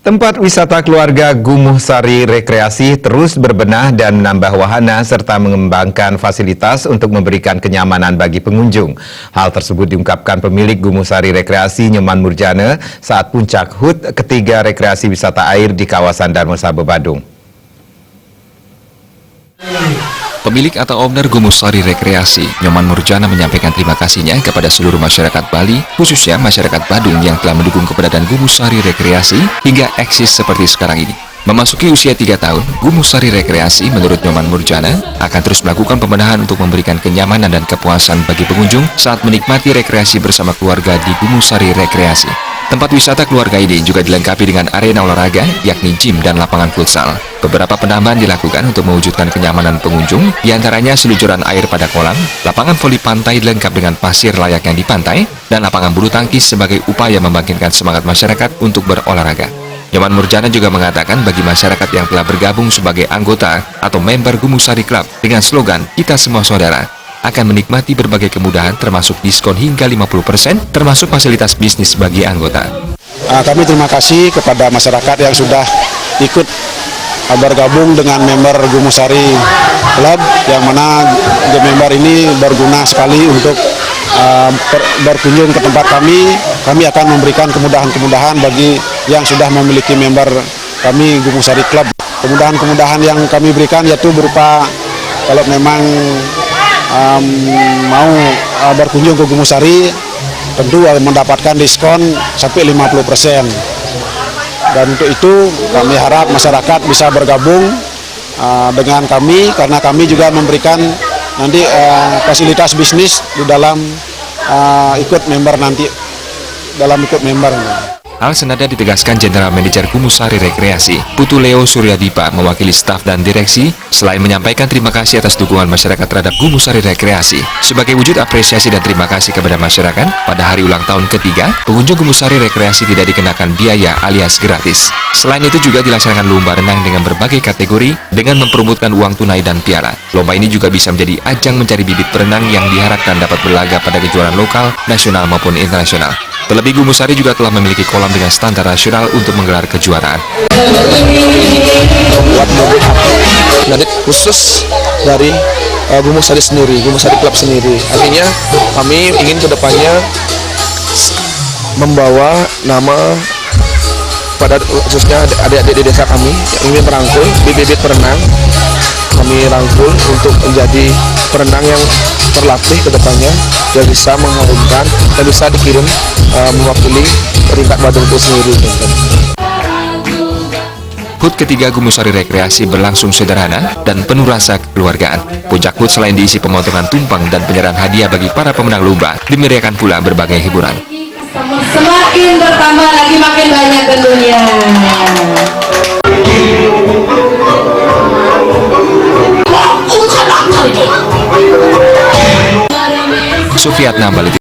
Tempat wisata keluarga Gumuh Sari Rekreasi terus berbenah dan menambah wahana serta mengembangkan fasilitas untuk memberikan kenyamanan bagi pengunjung. Hal tersebut diungkapkan pemilik Gumuh Sari Rekreasi Nyoman Murjana saat puncak HUT ketiga rekreasi wisata air di kawasan Danau Sabe, Badung. Pemilik atau owner Gumuh Sari Rekreasi, Nyoman Murjana menyampaikan terima kasihnya kepada seluruh masyarakat Bali, khususnya masyarakat Badung yang telah mendukung keberadaan Gumuh Sari Rekreasi hingga eksis seperti sekarang ini. Memasuki usia 3 tahun, Gumuh Sari Rekreasi menurut Nyoman Murjana akan terus melakukan pembenahan untuk memberikan kenyamanan dan kepuasan bagi pengunjung saat menikmati rekreasi bersama keluarga di Gumuh Sari Rekreasi. Tempat wisata keluarga ini juga dilengkapi dengan arena olahraga, yakni gym dan lapangan futsal. Beberapa penambahan dilakukan untuk mewujudkan kenyamanan pengunjung, diantaranya seluncuran air pada kolam, lapangan voli pantai lengkap dengan pasir layaknya di pantai, dan lapangan bulu tangkis sebagai upaya membangkitkan semangat masyarakat untuk berolahraga. Nyoman Murjana juga mengatakan bagi masyarakat yang telah bergabung sebagai anggota atau member Gumuh Sari Club dengan slogan "Kita Semua Saudara", akan menikmati berbagai kemudahan termasuk diskon hingga 50% termasuk fasilitas bisnis bagi anggota. Kami terima kasih kepada masyarakat yang sudah ikut bergabung dengan member Gumuh Sari Club, yang mana member ini berguna sekali untuk berkunjung ke tempat kami. Kami akan memberikan kemudahan-kemudahan bagi yang sudah memiliki member kami Gumuh Sari Club. Kemudahan-kemudahan yang kami berikan yaitu berupa kalau memang mau berkunjung ke Gumuh Sari tentu mendapatkan diskon sampai 50%. Dan untuk itu kami harap masyarakat bisa bergabung dengan kami, karena kami juga memberikan nanti fasilitas bisnis di dalam ikut member nanti, dalam ikut member. Hal senada ditegaskan General Manager Gumuh Sari Rekreasi, Putu Leo Suryadipa, mewakili staf dan direksi, selain menyampaikan terima kasih atas dukungan masyarakat terhadap Gumuh Sari Rekreasi. Sebagai wujud apresiasi dan terima kasih kepada masyarakat, pada hari ulang tahun ketiga, pengunjung Gumuh Sari Rekreasi tidak dikenakan biaya alias gratis. Selain itu juga dilaksanakan lomba renang dengan berbagai kategori dengan memperebutkan uang tunai dan piala. Lomba ini juga bisa menjadi ajang mencari bibit perenang yang diharapkan dapat berlaga pada kejuaraan lokal, nasional maupun internasional. Terlebih Gumuh Sari juga telah memiliki kolam dengan standar nasional untuk menggelar kejuaraan. Buat mobil api khusus dari Gumuh Sari sendiri, Gumuh Sari Club sendiri. Artinya kami ingin kedepannya membawa nama pada khususnya adik-adik di desa kami yang ingin merangkul bibit perenang. Kami rangkul untuk menjadi perenang yang terlatih ke depannya dan bisa mengharumkan dan bisa dikirim mewakili peringkat Badung itu sendiri. HUT ketiga Gumuh Sari Rekreasi berlangsung sederhana dan penuh rasa kekeluargaan. Puncak HUT selain diisi pemotongan tumpeng dan penyerahan hadiah bagi para pemenang lomba, dimeriahkan pula berbagai hiburan. Semakin bertambah lagi makin banyak tentunya. Sufiatna Bali.